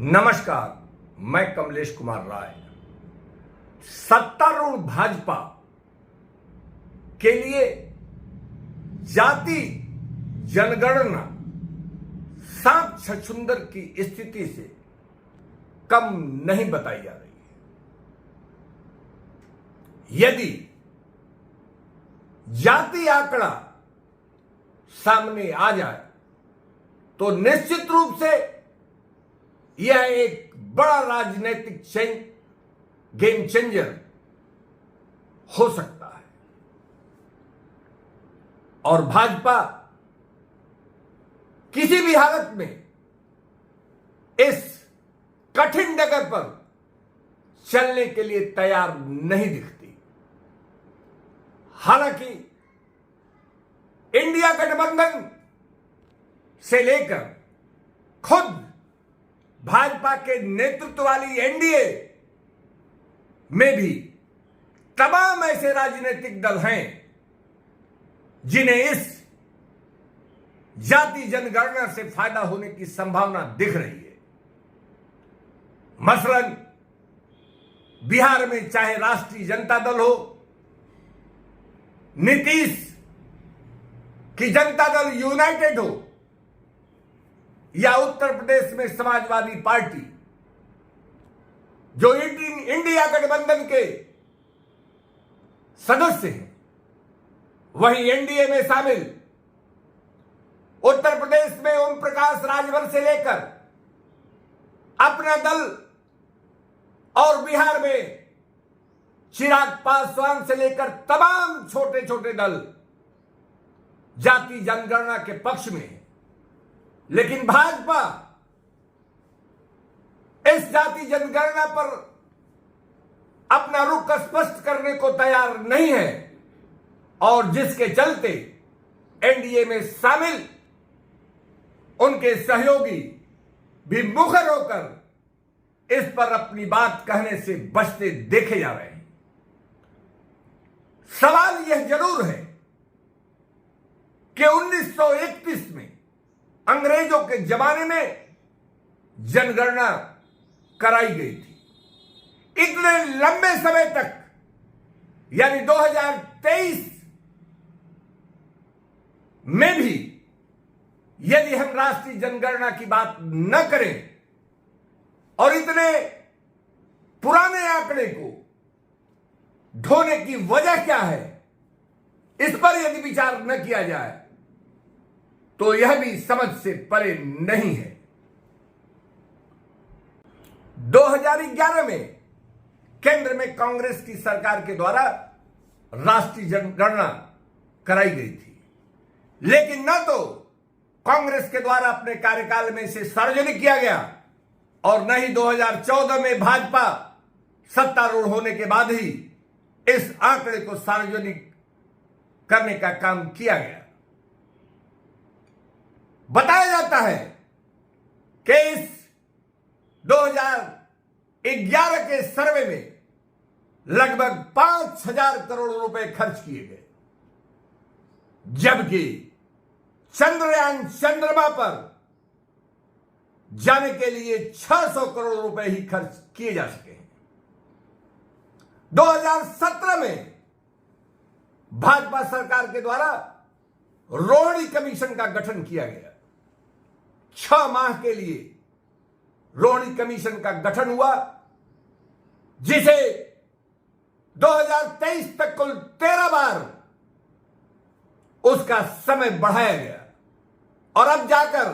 नमस्कार, मैं कमलेश कुमार राय। सत्तारूढ़ भाजपा के लिए जाति जनगणना सांप छछूंदर की स्थिति से कम नहीं बताई जा रही है। यदि जाति आंकड़ा सामने आ जाए तो निश्चित रूप से यह एक बड़ा राजनीतिक गेम चेंजर हो सकता है और भाजपा किसी भी हालत में इस कठिन डगर पर चलने के लिए तैयार नहीं दिखती। हालांकि इंडिया गठबंधन से लेकर खुद भाजपा के नेतृत्व वाली एनडीए में भी तमाम ऐसे राजनीतिक दल हैं जिन्हें इस जाति जनगणना से फायदा होने की संभावना दिख रही है। मसलन बिहार में चाहे राष्ट्रीय जनता दल हो, नीतीश की जनता दल यूनाइटेड हो, या उत्तर प्रदेश में समाजवादी पार्टी जो इंडिया गठबंधन के सदस्य हैं, वहीं एनडीए में शामिल उत्तर प्रदेश में ओम प्रकाश राजभर से लेकर अपना दल और बिहार में चिराग पासवान से लेकर तमाम छोटे छोटे दल जाति जनगणना के पक्ष में हैं। लेकिन भाजपा इस जाति जनगणना पर अपना रुख स्पष्ट करने को तैयार नहीं है और जिसके चलते एनडीए में शामिल उनके सहयोगी भी मुखर होकर इस पर अपनी बात कहने से बचते देखे जा रहे हैं। सवाल यह जरूर है कि 1931 में अंग्रेजों के जमाने में जनगणना कराई गई थी। इतने लंबे समय तक यानी 2023 में भी यदि हम राष्ट्रीय जनगणना की बात न करें और इतने पुराने आंकड़े को ढोने की वजह क्या है, इस पर यदि विचार न किया जाए तो यह भी समझ से परे नहीं है। 2011 में केंद्र में कांग्रेस की सरकार के द्वारा राष्ट्रीय जनगणना कराई गई थी, लेकिन न तो कांग्रेस के द्वारा अपने कार्यकाल में इसे सार्वजनिक किया गया और न ही 2014 में भाजपा सत्तारूढ़ होने के बाद ही इस आंकड़े को सार्वजनिक करने का काम किया गया। बताया जाता है कि इस 2011 के सर्वे में लगभग 5,000 करोड़ रुपए खर्च किए गए, जबकि चंद्रयान चंद्रमा पर जाने के लिए 600 करोड़ रुपए ही खर्च किए जा सके हैं। 2017 में भाजपा सरकार के द्वारा रोहिणी कमीशन का गठन किया गया। 6 माह के लिए रोहिणी कमीशन का गठन हुआ, जिसे 2023 तक कुल 13 बार उसका समय बढ़ाया गया और अब जाकर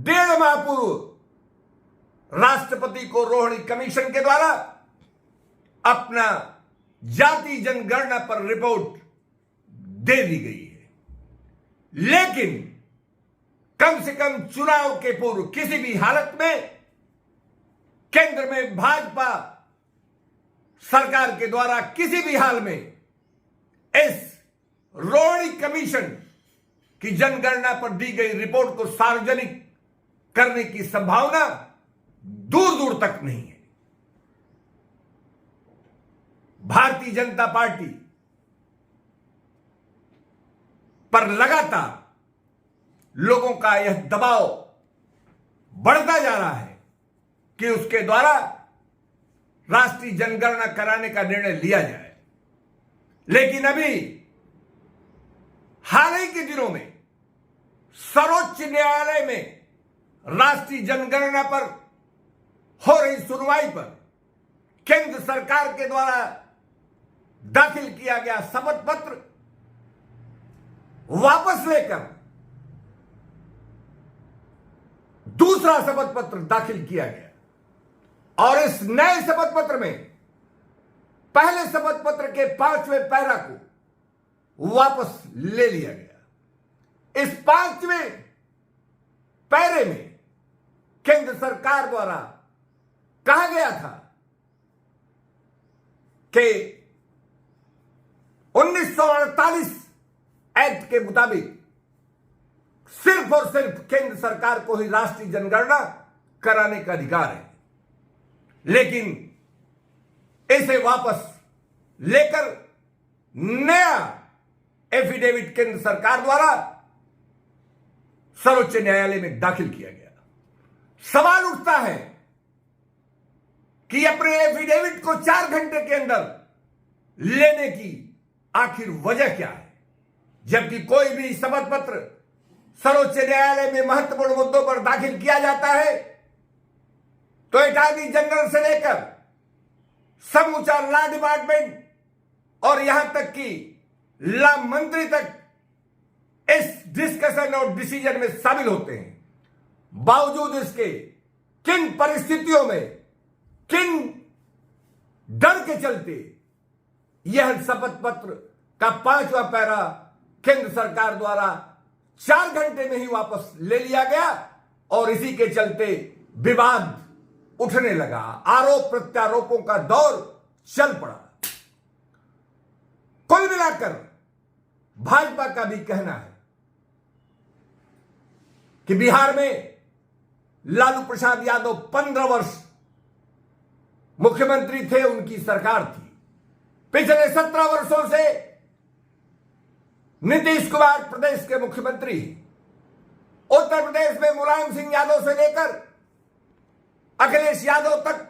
1.5 माह पूर्व राष्ट्रपति को रोहिणी कमीशन के द्वारा अपना जाति जनगणना पर रिपोर्ट दे दी गई है। लेकिन कम से कम चुनाव के पूर्व किसी भी हालत में केंद्र में भाजपा सरकार के द्वारा किसी भी हाल में इस रोहिणी कमीशन की जनगणना पर दी गई रिपोर्ट को सार्वजनिक करने की संभावना दूर दूर तक नहीं है। भारतीय जनता पार्टी पर लगातार लोगों का यह दबाव बढ़ता जा रहा है कि उसके द्वारा राष्ट्रीय जनगणना कराने का निर्णय लिया जाए। लेकिन अभी हाल ही के दिनों में सर्वोच्च न्यायालय में राष्ट्रीय जनगणना पर हो रही सुनवाई पर केंद्र सरकार के द्वारा दाखिल किया गया शपथ पत्र वापस लेकर दूसरा शपथ पत्र दाखिल किया गया और इस नए शपथ पत्र में पहले शपथ पत्र के 5वें पैरा को वापस ले लिया गया। इस 5वें पैरे में केंद्र सरकार द्वारा कहा गया था कि 1948 एक्ट के मुताबिक सिर्फ और सिर्फ केंद्र सरकार को ही राष्ट्रीय जनगणना कराने का अधिकार है। लेकिन इसे वापस लेकर नया एफिडेविट केंद्र सरकार द्वारा सर्वोच्च न्यायालय में दाखिल किया गया। सवाल उठता है कि अपने एफिडेविट को 4 घंटे के अंदर लेने की आखिर वजह क्या है, जबकि कोई भी शपथ पत्र सर्वोच्च न्यायालय में महत्वपूर्ण मुद्दों पर दाखिल किया जाता है तो अटॉर्नी जनरल से लेकर समूचा लॉ डिपार्टमेंट और यहां तक कि लॉ मंत्री तक इस डिस्कशन और डिसीजन में शामिल होते हैं। बावजूद इसके किन परिस्थितियों में, किन डर के चलते यह शपथ पत्र का 5वां पैरा केंद्र सरकार द्वारा 4 घंटे में ही वापस ले लिया गया और इसी के चलते विवाद उठने लगा, आरोप प्रत्यारोपों का दौर चल पड़ा। कुल मिलाकर भाजपा का भी कहना है कि बिहार में लालू प्रसाद यादव 15 वर्ष मुख्यमंत्री थे, उनकी सरकार थी। पिछले 17 वर्षों से नीतीश कुमार प्रदेश के मुख्यमंत्री हैं। उत्तर प्रदेश में मुलायम सिंह यादव से लेकर अखिलेश यादव तक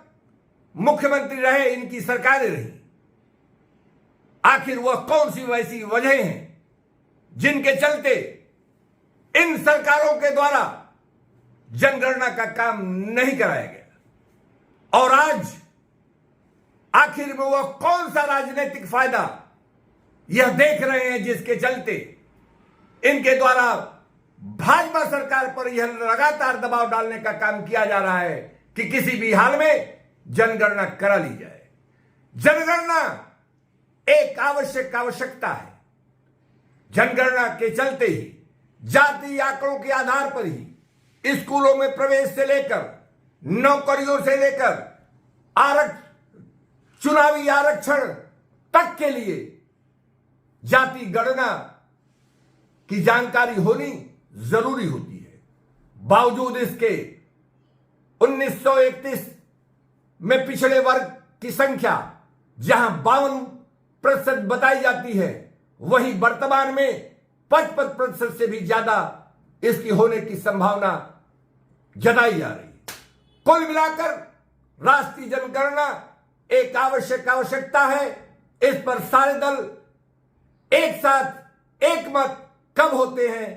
मुख्यमंत्री रहे, इनकी सरकारें रही। आखिर वह कौन सी वैसी वजह हैं जिनके चलते इन सरकारों के द्वारा जनगणना का काम नहीं कराया गया और आज आखिर में वह कौन सा राजनीतिक फायदा यह देख रहे हैं जिसके चलते इनके द्वारा भाजपा सरकार पर यह लगातार दबाव डालने का काम किया जा रहा है कि किसी भी हाल में जनगणना करा ली जाए। जनगणना एक आवश्यकता है। जनगणना के चलते ही जाति आंकड़ों के आधार पर ही स्कूलों में प्रवेश से लेकर नौकरियों से लेकर चुनावी आरक्षण तक के लिए जाति गणना की जानकारी होनी जरूरी होती है। बावजूद इसके 1931 में पिछड़े वर्ग की संख्या जहां 52% बताई जाती है, वहीं वर्तमान में 55% से भी ज्यादा इसकी होने की संभावना जताई जा रही है। कुल मिलाकर राष्ट्रीय जनगणना एक आवश्यकता है। इस पर सारे दल एक साथ एक मत कब होते हैं?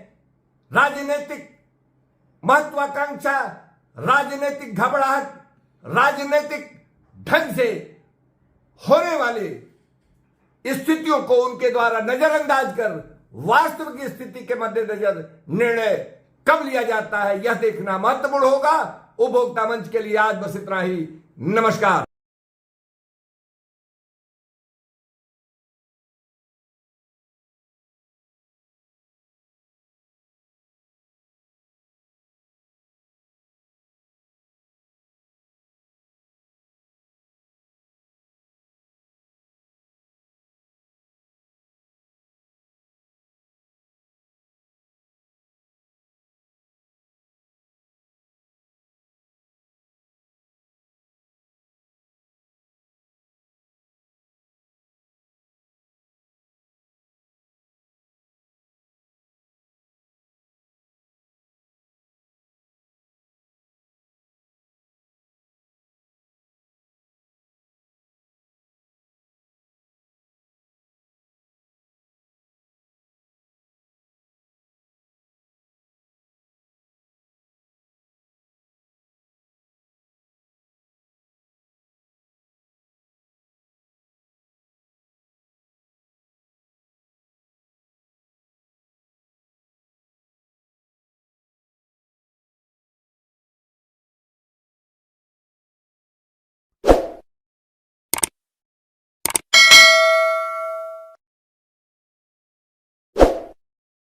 राजनीतिक महत्वाकांक्षा, राजनीतिक घबराहट, राजनीतिक ढंग से होने वाले स्थितियों को उनके द्वारा नजरअंदाज कर वास्तविक स्थिति के मद्देनजर निर्णय कब लिया जाता है, यह देखना महत्वपूर्ण होगा। उपभोक्ता मंच के लिए आज बस इतना ही। नमस्कार।